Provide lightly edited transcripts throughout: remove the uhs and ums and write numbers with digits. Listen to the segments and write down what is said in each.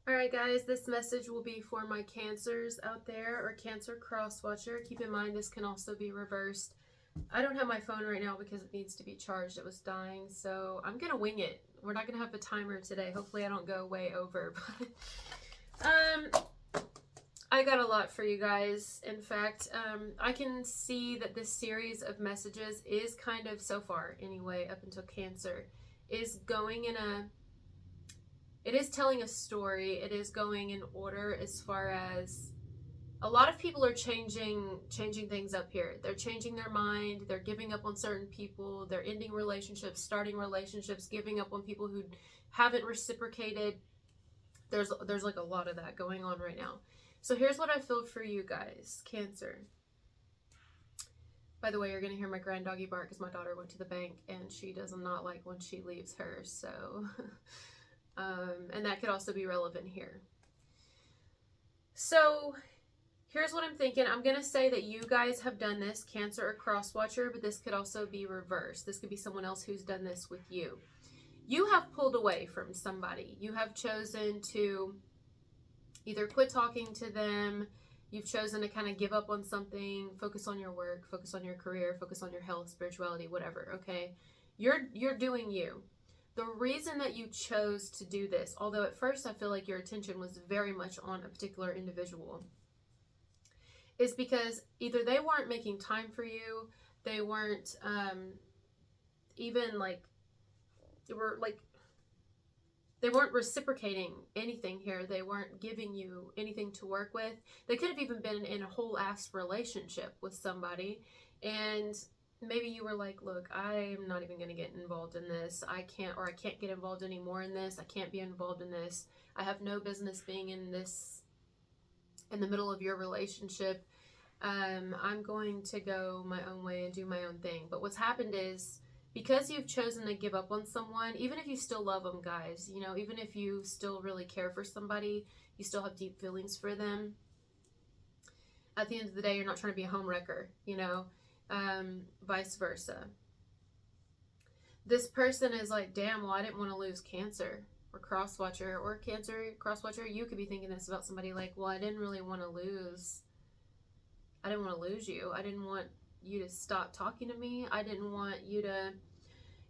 Alright guys, this message will be for my cancers out there or cancer cross watcher. Keep in mind this can also be reversed. I don't have my phone right now because it needs to be charged. It was dying, so I'm gonna wing it. We're not gonna have a timer today. Hopefully I don't go way over. But I got a lot for you guys. In fact, I can see that this series of messages is kind of, so far anyway, up until Cancer, is going in a, it is telling a story. It is going in order as far as a lot of people are changing things up here. They're changing their mind. They're giving up on certain people. They're ending relationships, starting relationships, giving up on people who haven't reciprocated. There's like a lot of that going on right now. So here's what I feel for you guys, Cancer. By the way, you're going to hear my grand doggy bark because my daughter went to the bank and she does not like when she leaves her. So, and that could also be relevant here. So here's what I'm thinking. I'm going to say that you guys have done this, Cancer or cross watcher, but this could also be reversed. This could be someone else who's done this with you. You have pulled away from somebody. You have chosen to either quit talking to them. You've chosen to kind of give up on something, focus on your work, focus on your career, focus on your health, spirituality, whatever, okay? You're doing you. The reason that you chose to do this, although at first I feel like your attention was very much on a particular individual, is because either they weren't making time for you, they weren't even like, they weren't reciprocating anything here. They weren't giving you anything to work with. They could have even been in a whole ass relationship with somebody, and maybe you were like, look, I'm not even going to get involved in this. I can't get involved anymore in this. I can't be involved in this. I have no business being in this, in the middle of your relationship. I'm going to go my own way and do my own thing. But what's happened is, because you've chosen to give up on someone, even if you still love them, guys, you know, even if you still really care for somebody, you still have deep feelings for them, at the end of the day, you're not trying to be a homewrecker, you know, vice versa. This person is like, damn, well, I didn't want to lose Cancer or crosswatcher, or Cancer, crosswatcher. You could be thinking this about somebody like, well, I didn't want to lose you. I didn't want you to stop talking to me. I didn't want you to,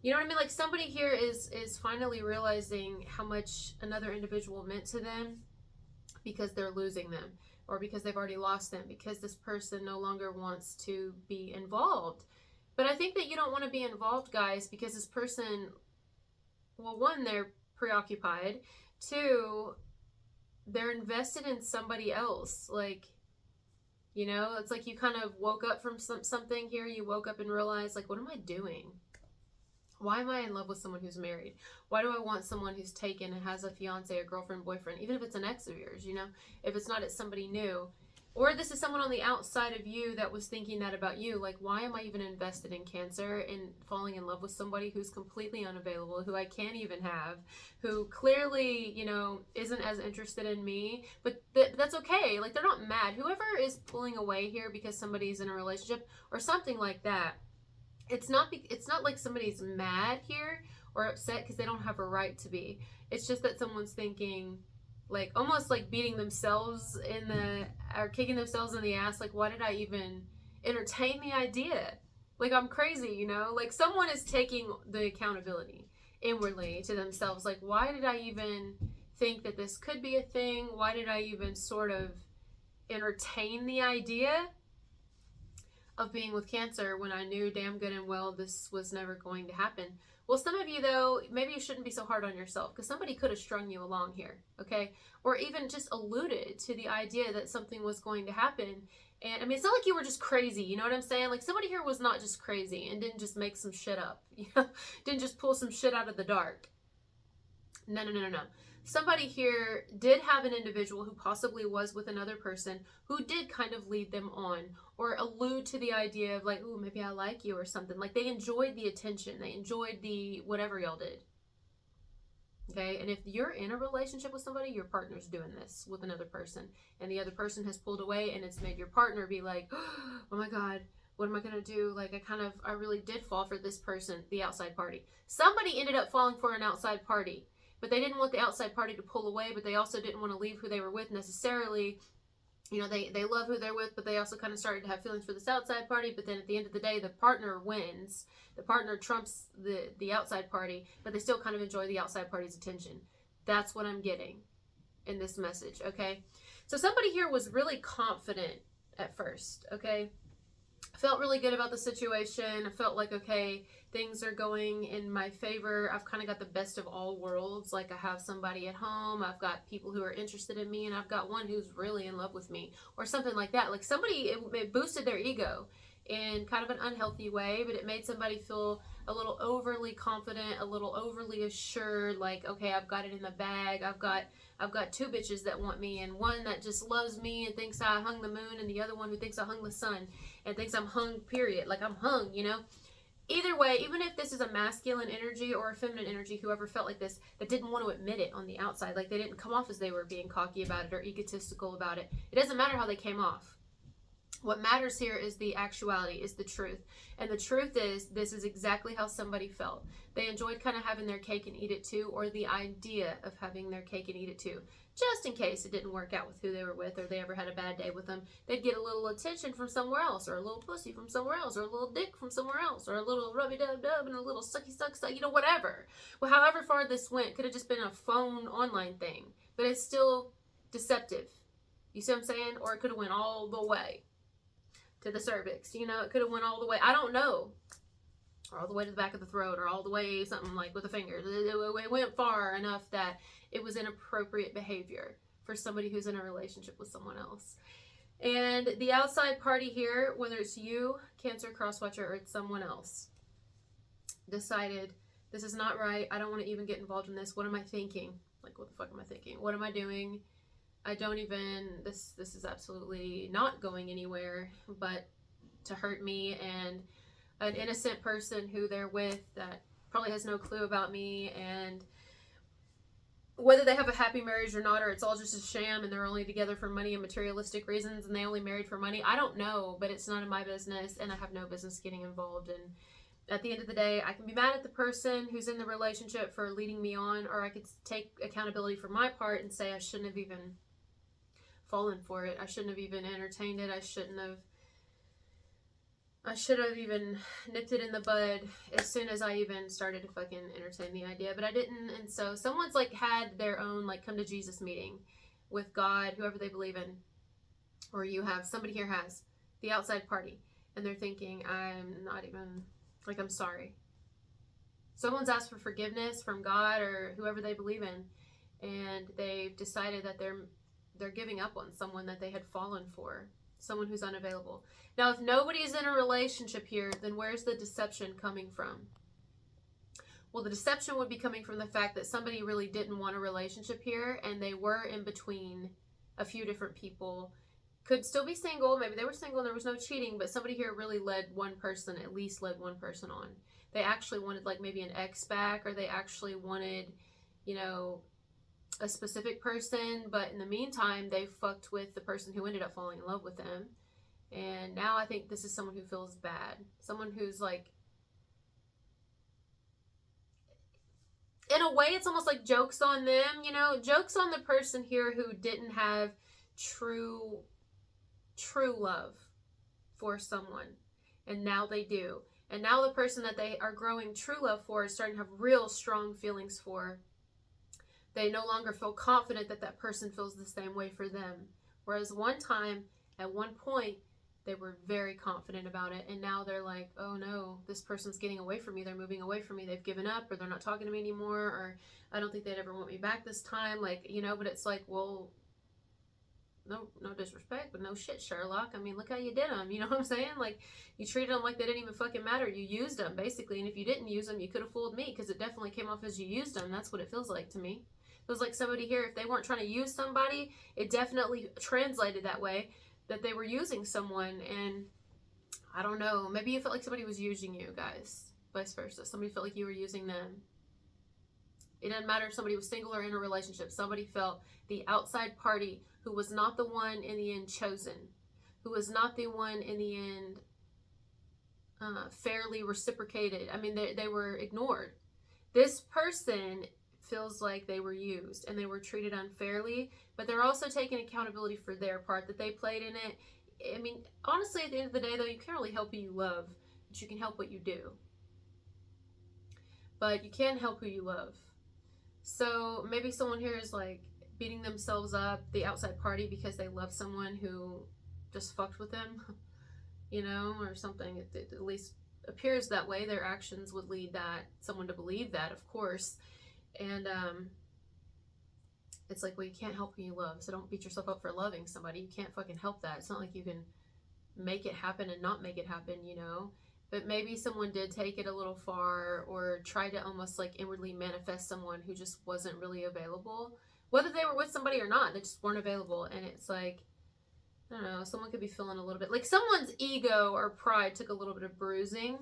you know what I mean? Like, somebody here is finally realizing how much another individual meant to them because they're losing them, or because they've already lost them, because this person no longer wants to be involved. But I think that you don't want to be involved, guys, because this person, well, one, they're preoccupied. Two, they're invested in somebody else. Like, you know, it's like you kind of woke up from something here. You woke up and realized, like, what am I doing? Why am I in love with someone who's married? Why do I want someone who's taken and has a fiance, a girlfriend, boyfriend, even if it's an ex of yours, you know? If it's not, it's somebody new. Or this is someone on the outside of you that was thinking that about you. Like, why am I even invested in Cancer and falling in love with somebody who's completely unavailable, who I can't even have, who clearly, you know, isn't as interested in me? But that's okay. Like, they're not mad. Whoever is pulling away here because somebody's in a relationship or something like that, it's not like somebody's mad here or upset because they don't have a right to be. It's just that someone's thinking, like, almost like beating themselves in the, or kicking themselves in the ass, like, why did I even entertain the idea? Like, I'm crazy, you know? Like, someone is taking the accountability inwardly to themselves. Like, why did I even think that this could be a thing? Why did I even sort of entertain the idea of being with Cancer when I knew damn good and well this was never going to happen? Well, some of you, though, maybe you shouldn't be so hard on yourself, because somebody could have strung you along here, okay? Or even just alluded to the idea that something was going to happen. And I mean, it's not like you were just crazy, you know what I'm saying? Like, somebody here was not just crazy and didn't just make some shit up, you know? Didn't just pull some shit out of the dark. No. Somebody here did have an individual who possibly was with another person who did kind of lead them on, or allude to the idea of, like, ooh, maybe I like you or something. Like, they enjoyed the attention. They enjoyed the whatever y'all did. Okay? And if you're in a relationship with somebody, your partner's doing this with another person, and the other person has pulled away, and it's made your partner be like, oh my God, what am I going to do? Like, I really did fall for this person, the outside party. Somebody ended up falling for an outside party. but they didn't want the outside party to pull away, but they also didn't want to leave who they were with necessarily. You know, they love who they're with, but they also kind of started to have feelings for this outside party. But then at the end of the day, the partner wins. The partner trumps the outside party, but they still kind of enjoy the outside party's attention. That's what I'm getting in this message, okay? So somebody here was really confident at first, okay? Felt really good about the situation. I felt like, okay, things are going in my favor. I've kind of got the best of all worlds. Like, I have somebody at home, I've got people who are interested in me, and I've got one who's really in love with me, or something like that. Like, somebody, it boosted their ego in kind of an unhealthy way, but it made somebody feel a little overly confident, a little overly assured, like, okay, I've got it in the bag. I've got two bitches that want me, and one that just loves me and thinks I hung the moon, and the other one who thinks I hung the sun and thinks I'm hung, period. Like, I'm hung, you know? Either way, even if this is a masculine energy or a feminine energy, whoever felt like this, that didn't want to admit it on the outside, like they didn't come off as they were being cocky about it or egotistical about it. It doesn't matter how they came off. What matters here is the actuality, is the truth. And the truth is, this is exactly how somebody felt. They enjoyed kind of having their cake and eat it too, or the idea of having their cake and eat it too. Just in case it didn't work out with who they were with, or they ever had a bad day with them, they'd get a little attention from somewhere else, or a little pussy from somewhere else, or a little dick from somewhere else, or a little rubby-dub-dub and a little sucky-suck, you know, whatever. Well, however far this went, could have just been a phone online thing, but it's still deceptive. You see what I'm saying? Or it could have went all the way to the cervix, you know, it could have went all the way, I don't know, or all the way to the back of the throat, or all the way something like with the fingers. It went far enough that it was inappropriate behavior for somebody who's in a relationship with someone else. And the outside party here, whether it's you, Cancer, Crosswatcher, or it's someone else, decided, this is not right, I don't want to even get involved in this. What am I thinking? Like, what the fuck am I thinking? What am I doing? I don't even, this is absolutely not going anywhere but to hurt me and an innocent person who they're with that probably has no clue about me, and whether they have a happy marriage or not, or it's all just a sham and they're only together for money and materialistic reasons and they only married for money, I don't know, but it's none of my business and I have no business getting involved. And at the end of the day, I can be mad at the person who's in the relationship for leading me on, or I could take accountability for my part and say I shouldn't have even fallen for it. I shouldn't have even entertained it. I should have even nipped it in the bud as soon as I even started to fucking entertain the idea, but I didn't. And so someone's like had their own like come to Jesus meeting with God, whoever they believe in, or you have, somebody here has the outside party, and they're thinking, I'm not even, like, I'm sorry. Someone's asked for forgiveness from God or whoever they believe in, and they've decided that they're giving up on someone that they had fallen for, someone who's unavailable. Now, if nobody's in a relationship here, then where's the deception coming from? Well, the deception would be coming from the fact that somebody really didn't want a relationship here, and they were in between a few different people. Could still be single. Maybe they were single and there was no cheating, but somebody here really led one person, at least led one person on. They actually wanted like maybe an ex back, or they actually wanted, you know, a specific person, but in the meantime they fucked with the person who ended up falling in love with them. And now I think this is someone who feels bad, someone who's like, in a way it's almost like jokes on them, you know, jokes on the person here who didn't have true love for someone, and now they do. And now the person that they are growing true love for is starting to have real strong feelings for. They no longer feel confident that that person feels the same way for them. Whereas one time, at one point, they were very confident about it. And now they're like, oh no, this person's getting away from me. They're moving away from me. They've given up, or they're not talking to me anymore, or I don't think they'd ever want me back this time. Like, you know, but it's like, well, no disrespect, but no shit, Sherlock. I mean, look how you did them. You know what I'm saying? Like, you treated them like they didn't even fucking matter. You used them, basically. And if you didn't use them, you could have fooled me, because it definitely came off as you used them. That's what it feels like to me. It was like somebody here, if they weren't trying to use somebody, it definitely translated that way, that they were using someone. And I don't know, maybe you felt like somebody was using you, guys. Vice versa. Somebody felt like you were using them. It doesn't matter if somebody was single or in a relationship. Somebody felt the outside party, who was not the one in the end chosen, who was not the one in the end fairly reciprocated. I mean, they were ignored. This person feels like they were used and they were treated unfairly, but they're also taking accountability for their part that they played in it. I mean, honestly, at the end of the day, though, you can't really help who you love, but you can help what you do. But you can help who you love. So maybe someone here is like beating themselves up, the outside party, because they love someone who just fucked with them, you know, or something. It at least appears that way. Their actions would lead someone to believe that, of course. And it's like, well, you can't help who you love, so don't beat yourself up for loving somebody. You can't fucking help that. It's not like you can make it happen and not make it happen, you know. But maybe someone did take it a little far, or try to almost like inwardly manifest someone who just wasn't really available, whether they were with somebody or not. They just weren't available. And it's like, I don't know, someone could be feeling a little bit like someone's ego or pride took a little bit of bruising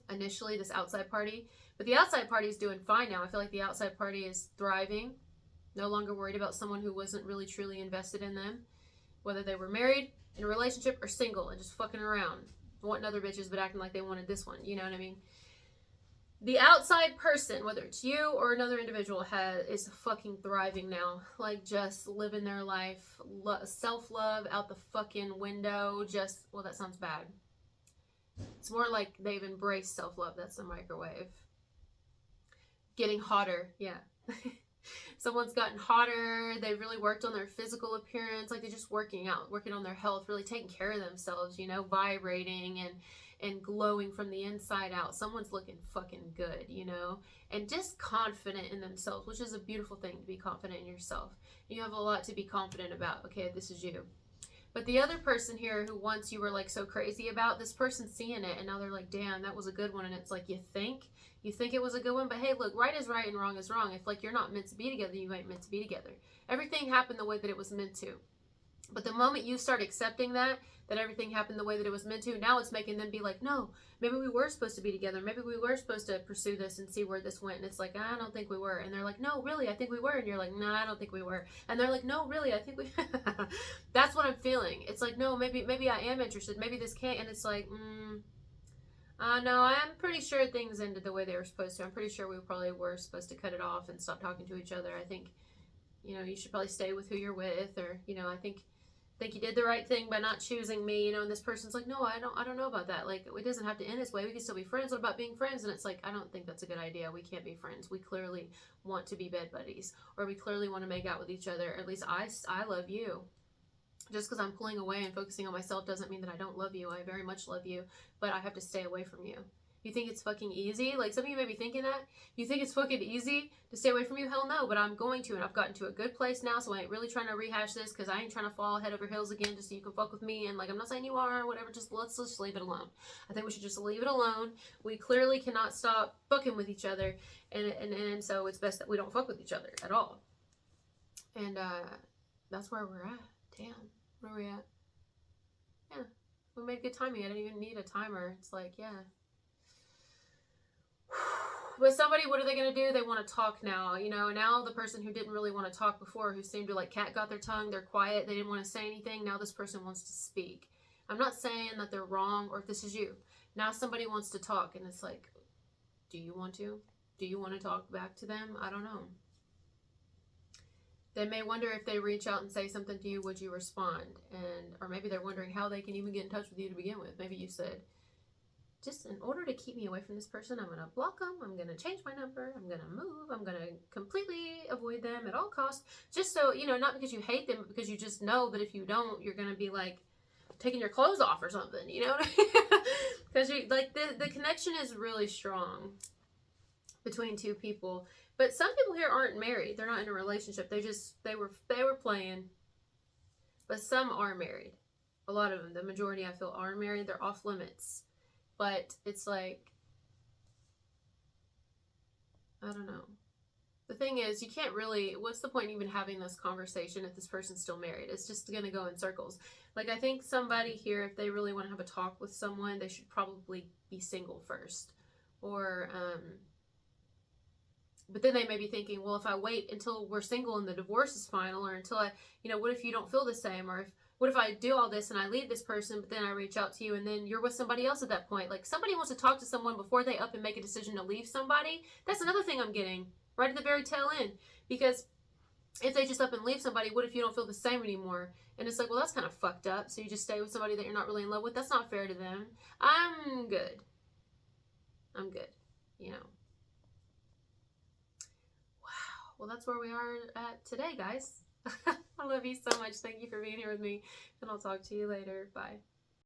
initially, this outside party. But the outside party is doing fine now. I feel like the outside party is thriving, no longer worried about someone who wasn't really truly invested in them, whether they were married, in a relationship, or single and just fucking around, wanting other bitches but acting like they wanted this one. You know what I mean? The outside person, whether it's you or another individual, is fucking thriving now. Like, just living their life, self-love out the fucking window. Just, well, that sounds bad. It's more like they've embraced self-love. That's the microwave. Getting hotter, yeah. Someone's gotten hotter. They've really worked on their physical appearance. Like, they're just working out, working on their health, really taking care of themselves, you know, vibrating and glowing from the inside out. Someone's looking fucking good, you know, and just confident in themselves, which is a beautiful thing, to be confident in yourself. You have a lot to be confident about. Okay, this is you. But the other person here who once you were like so crazy about, this person's seeing it and now they're like, damn, that was a good one. And it's like, you think it was a good one, but hey, look, right is right and wrong is wrong. If like you're not meant to be together, you ain't meant to be together. Everything happened the way that it was meant to. But the moment you start accepting that everything happened the way that it was meant to, now it's making them be like, no, maybe we were supposed to be together. Maybe we were supposed to pursue this and see where this went. And it's like, I don't think we were. And they're like, no, really, I think we were. And you're like, no, I don't think we were. And they're like, no, really, I think we. That's what I'm feeling. It's like, no, maybe I am interested. Maybe this can't. And it's like, no, I'm pretty sure things ended the way they were supposed to. I'm pretty sure we probably were supposed to cut it off and stop talking to each other. I think, you know, you should probably stay with who you're with, or, you know, I think you did the right thing by not choosing me, you know. And this person's like, no, I don't know about that. Like, it doesn't have to end this way. We can still be friends. What about being friends? And it's like, I don't think that's a good idea. We can't be friends. We clearly want to be bed buddies, or we clearly want to make out with each other. At least I love you. Just because I'm pulling away and focusing on myself doesn't mean that I don't love you. I very much love you, but I have to stay away from you. You think it's fucking easy? Like, some of you may be thinking that. You think it's fucking easy to stay away from you? Hell no, but I'm going to, and I've gotten to a good place now, so I ain't really trying to rehash this, because I ain't trying to fall head over heels again just so you can fuck with me. And like, I'm not saying you are or whatever, just let's just leave it alone. I think we should just leave it alone. We clearly cannot stop fucking with each other, and so it's best that we don't fuck with each other at all. And that's where we're at. Damn, where are we at? Yeah, we made good timing. I didn't even need a timer. It's like, yeah. But somebody, what are they going to do? They want to talk now, you know. Now the person who didn't really want to talk before, who seemed to like cat got their tongue, they're quiet, they didn't want to say anything. Now this person wants to speak. I'm not saying that they're wrong, or if this is you. Now somebody wants to talk, and it's like, do you want to? Do you want to talk back to them? I don't know. They may wonder, if they reach out and say something to you, would you respond? Or maybe they're wondering how they can even get in touch with you to begin with. Maybe you said, just in order to keep me away from this person, I'm going to block them, I'm going to change my number, I'm going to move, I'm going to completely avoid them at all costs. Just so, you know, not because you hate them, but because you just know that if you don't, you're going to be like taking your clothes off or something, you know? Because like the connection is really strong between two people. But some people here aren't married. They're not in a relationship. They were playing. But some are married. A lot of them, the majority I feel, are married. They're off limits. But it's like, I don't know. The thing is, you can't really, what's the point even having this conversation if this person's still married? It's just going to go in circles. Like, I think somebody here, if they really want to have a talk with someone, they should probably be single first. Or, but then they may be thinking, well, if I wait until we're single and the divorce is final, or until I, you know, what if you don't feel the same? Or what if I do all this and I leave this person, but then I reach out to you and then you're with somebody else at that point? Like, somebody wants to talk to someone before they up and make a decision to leave somebody. That's another thing I'm getting. right at the very tail end. Because if they just up and leave somebody, what if you don't feel the same anymore? And it's like, well, that's kind of fucked up. So you just stay with somebody that you're not really in love with. That's not fair to them. I'm good. I'm good. You know. Wow. Well, that's where we are at today, guys. I love you so much. Thank you for being here with me. And I'll talk to you later. Bye.